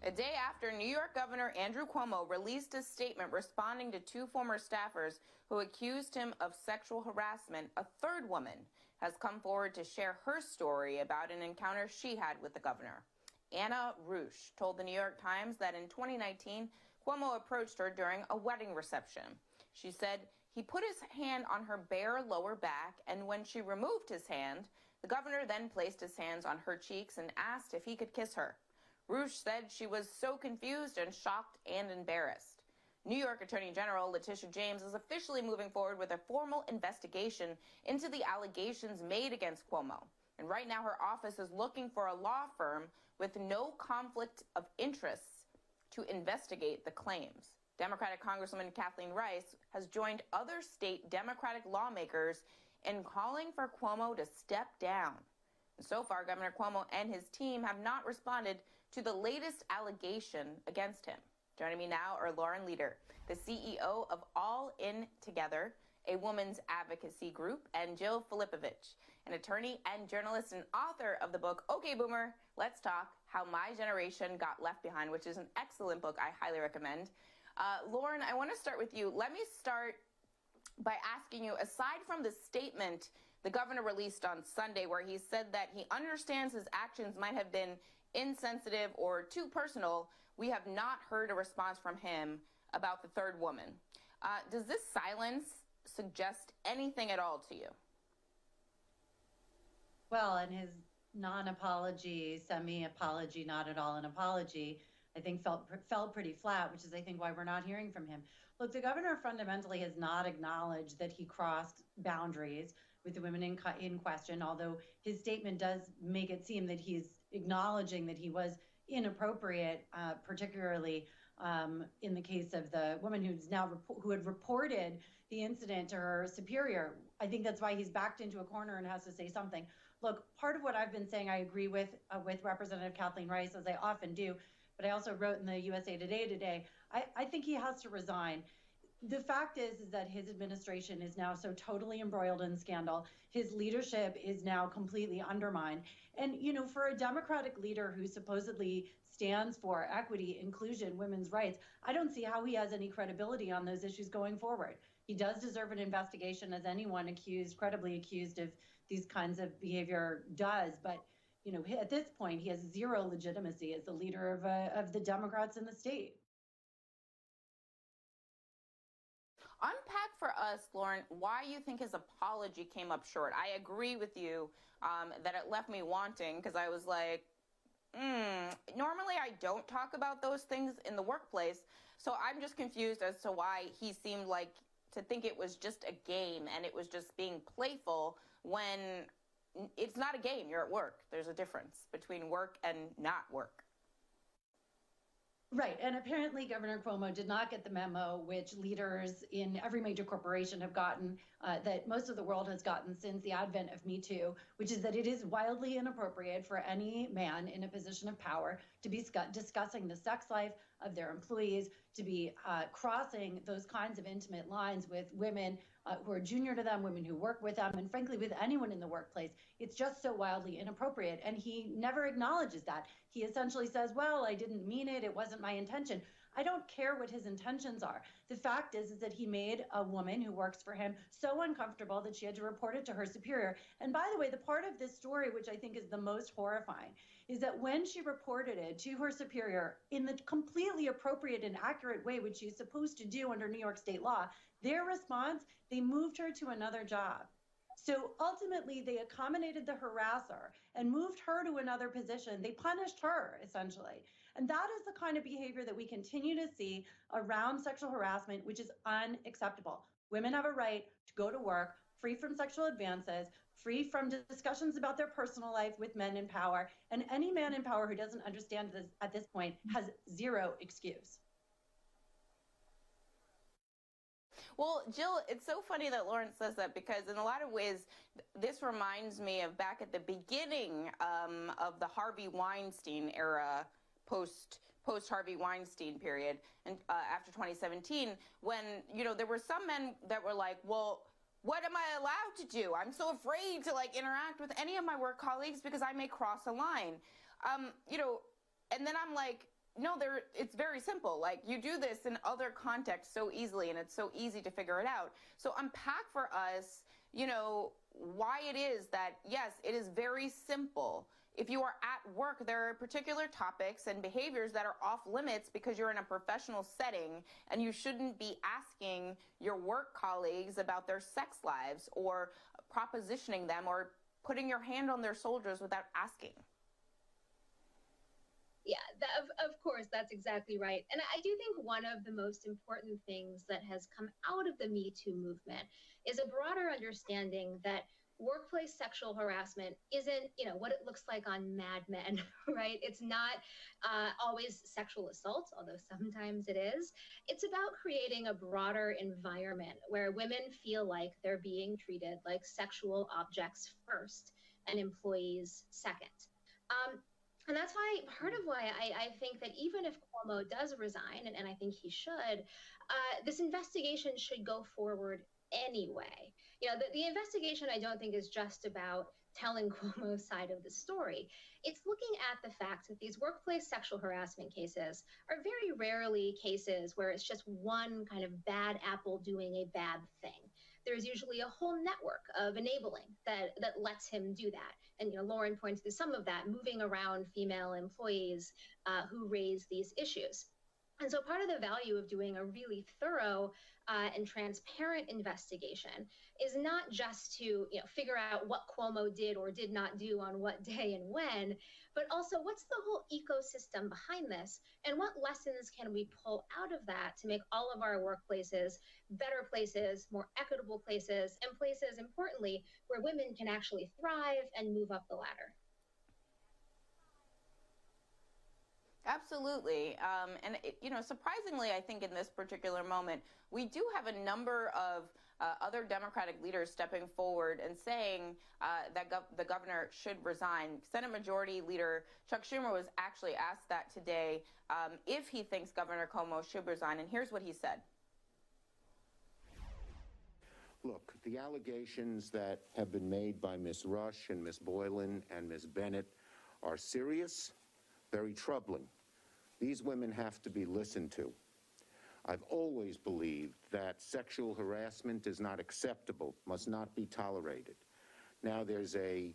A day after New York Governor Andrew Cuomo released a statement responding to two former staffers who accused him of sexual harassment, a third woman has come forward to share her story about an encounter she had with the governor. Anna Rush told the New York Times that in 2019, Cuomo approached her during a wedding reception. She said he put his hand on her bare lower back, and when she removed his hand, the governor then placed his hands on her cheeks and asked if he could kiss her. Rush said she was so confused and shocked and embarrassed. New York Attorney General Letitia James is officially moving forward with a formal investigation into the allegations made against Cuomo. And right now her office is looking for a law firm with no conflict of interests to investigate the claims. Democratic Congresswoman Kathleen Rice has joined other state Democratic lawmakers in calling for Cuomo to step down. So far, Governor Cuomo and his team have not responded to the latest allegation against him. Joining me now are Lauren Leader, the CEO of All In Together, a women's advocacy group, and Jill Filipovich, an attorney and journalist and author of the book, Okay Boomer, Let's Talk, How My Generation Got Left Behind, which is an excellent book I highly recommend. Lauren, I want to start with you. Let me start by asking you, aside from the statement the governor released on Sunday where he said that he understands his actions might have been insensitive or too personal, we have not heard a response from him about the third woman. Does this silence suggest anything at all to you? Well, and his non-apology, semi-apology, not at all an apology, I think fell pretty flat, which is, I think, why we're not hearing from him. Look, the governor fundamentally has not acknowledged that he crossed boundaries with the women in question, although his statement does make it seem that he's acknowledging that he was inappropriate, particularly in the case of the woman who had reported the incident to her superior. I think that's why he's backed into a corner and has to say something. Look, part of what I've been saying, I agree with Representative Kathleen Rice, as I often do, but I also wrote in the USA Today today, I think he has to resign. The fact is that his administration is now so totally embroiled in scandal. His leadership is now completely undermined. And, you know, for a Democratic leader who supposedly stands for equity, inclusion, women's rights, I don't see how he has any credibility on those issues going forward. He does deserve an investigation, as anyone credibly accused of these kinds of behavior does. But, you know, at this point, he has zero legitimacy as the leader of the Democrats in the state. Unpack for us, Lauren, why you think his apology came up short. I agree with you that it left me wanting, because I was like, normally I don't talk about those things in the workplace. So I'm just confused as to why he seemed like to think it was just a game and it was just being playful when it's not a game. You're at work. There's a difference between work and not work. Right. And apparently Governor Cuomo did not get the memo, which leaders in every major corporation have gotten, that most of the world has gotten since the advent of Me Too, which is that it is wildly inappropriate for any man in a position of power to be discussing the sex life of their employees, to be crossing those kinds of intimate lines with women who are junior to them, women who work with them, and frankly, with anyone in the workplace. It's just so wildly inappropriate. And he never acknowledges that. He essentially says, well, I didn't mean it. It wasn't my intention. I don't care what his intentions are. The fact is that he made a woman who works for him so uncomfortable that she had to report it to her superior. And by the way, the part of this story, which I think is the most horrifying, is that when she reported it to her superior in the completely appropriate and accurate way, which she's supposed to do under New York state law, their response, they moved her to another job. So ultimately, they accommodated the harasser and moved her to another position. They punished her, essentially. And that is the kind of behavior that we continue to see around sexual harassment, which is unacceptable. Women have a right to go to work free from sexual advances, free from discussions about their personal life with men in power. And any man in power who doesn't understand this at this point has zero excuse. Well, Jill, it's so funny that Lawrence says that, because in a lot of ways, this reminds me of back at the beginning of the Harvey Weinstein era, post Harvey Weinstein period, and after 2017, when, you know, there were some men that were like, well, what am I allowed to do? I'm so afraid to interact with any of my work colleagues because I may cross a line. You know, and then I'm like, No, it's very simple. Like, you do this in other contexts so easily, and it's so easy to figure it out. So unpack for us, why it is that, yes, it is very simple. If you are at work, there are particular topics and behaviors that are off limits because you're in a professional setting, and you shouldn't be asking your work colleagues about their sex lives or propositioning them or putting your hand on their shoulders without asking. Yeah, of course, that's exactly right. And I do think one of the most important things that has come out of the Me Too movement is a broader understanding that workplace sexual harassment isn't, what it looks like on Mad Men, right? It's not always sexual assault, although sometimes it is. It's about creating a broader environment where women feel like they're being treated like sexual objects first and employees second. Um, and that's part of why I think that even if Cuomo does resign, and I think he should, this investigation should go forward anyway. The investigation, I don't think, is just about telling Cuomo's side of the story. It's looking at the fact that these workplace sexual harassment cases are very rarely cases where it's just one kind of bad apple doing a bad thing. There's usually a whole network of enabling that lets him do that. And Lauren points to some of that, moving around female employees who raise these issues. And so part of the value of doing a really thorough and transparent investigation is not just to figure out what Cuomo did or did not do on what day and when, but also what's the whole ecosystem behind this, and what lessons can we pull out of that to make all of our workplaces better places, more equitable places, and places, importantly, where women can actually thrive and move up the ladder. Absolutely. Surprisingly, I think in this particular moment, we do have a number of other Democratic leaders stepping forward and saying that the governor should resign. Senate Majority Leader Chuck Schumer was actually asked that today, if he thinks Governor Cuomo should resign, and here's what he said. Look, the allegations that have been made by Ms. Rush and Ms. Boylan and Ms. Bennett are serious, very troubling. These women have to be listened to. I've always believed that sexual harassment is not acceptable, must not be tolerated. Now there's an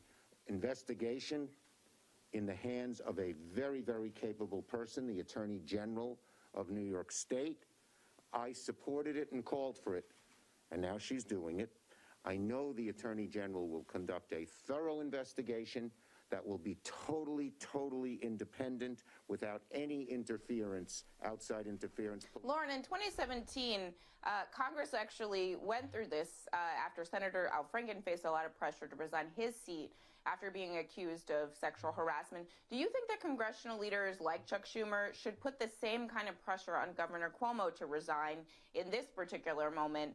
investigation in the hands of a very, very capable person, the Attorney General of New York State. I supported it and called for it, and now she's doing it. I know the Attorney General will conduct a thorough investigation that will be totally, totally independent without any interference, outside interference. Lauren, in 2017, Congress actually went through this after Senator Al Franken faced a lot of pressure to resign his seat after being accused of sexual harassment. Do you think that congressional leaders like Chuck Schumer should put the same kind of pressure on Governor Cuomo to resign in this particular moment,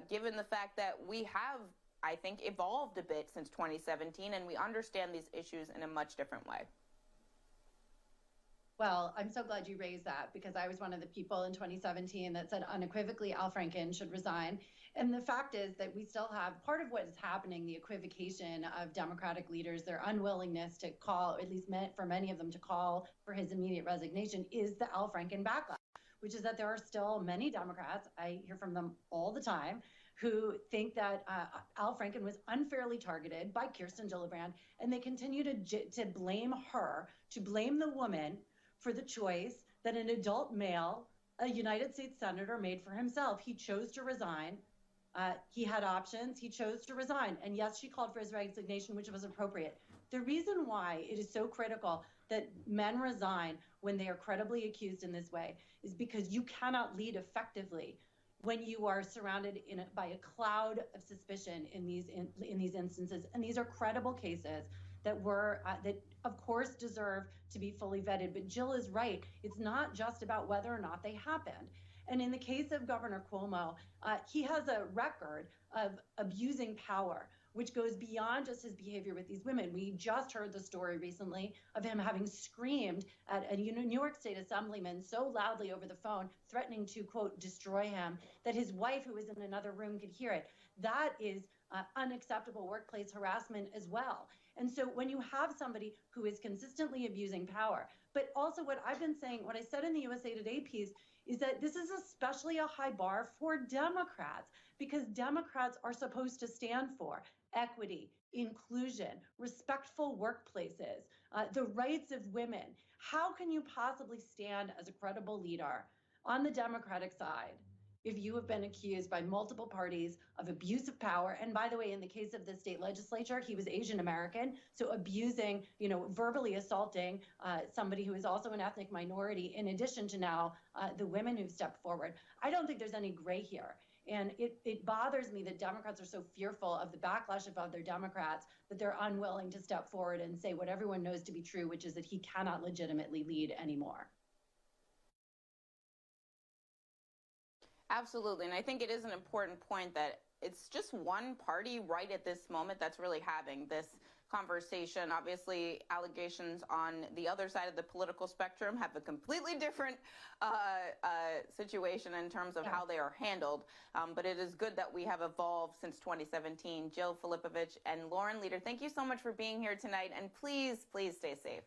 given the fact that we have, I think, evolved a bit since 2017, and we understand these issues in a much different way? Well, I'm so glad you raised that, because I was one of the people in 2017 that said unequivocally Al Franken should resign. And the fact is that we still have part of what is happening, the equivocation of Democratic leaders, their unwillingness to call, at least for many of them, to call for his immediate resignation, is the Al Franken backlash, which is that there are still many Democrats, I hear from them all the time, who think that Al Franken was unfairly targeted by Kirsten Gillibrand, and they continue to blame her, to blame the woman for the choice that an adult male, a United States senator, made for himself. He chose to resign. He had options. He chose to resign. And yes, she called for his resignation, which was appropriate. The reason why it is so critical that men resign when they are credibly accused in this way is because you cannot lead effectively when you are surrounded by a cloud of suspicion in these instances. And these are credible cases that of course deserve to be fully vetted. But Jill is right. It's not just about whether or not they happened. And in the case of Governor Cuomo, he has a record of abusing power, which goes beyond just his behavior with these women. We just heard the story recently of him having screamed at a New York State assemblyman so loudly over the phone, threatening to, quote, destroy him, that his wife, who was in another room, could hear it. That is unacceptable workplace harassment as well. And so when you have somebody who is consistently abusing power, but also what I've been saying, what I said in the USA Today piece, is that this is especially a high bar for Democrats, because Democrats are supposed to stand for equity, inclusion, respectful workplaces, the rights of women. How can you possibly stand as a credible leader on the Democratic side if you have been accused by multiple parties of abuse of power? And by the way, in the case of the state legislature, he was Asian American, so abusing, verbally assaulting somebody who is also an ethnic minority, in addition to now the women who've stepped forward. I don't think there's any gray here. And it bothers me that Democrats are so fearful of the backlash of other Democrats that they're unwilling to step forward and say what everyone knows to be true, which is that he cannot legitimately lead anymore. Absolutely. And I think it is an important point that it's just one party right at this moment that's really having this conversation. Obviously, allegations on the other side of the political spectrum have a completely different situation in terms of how they are handled. But it is good that we have evolved since 2017. Jill Filipovich and Lauren Leader, thank you so much for being here tonight. And please, please stay safe.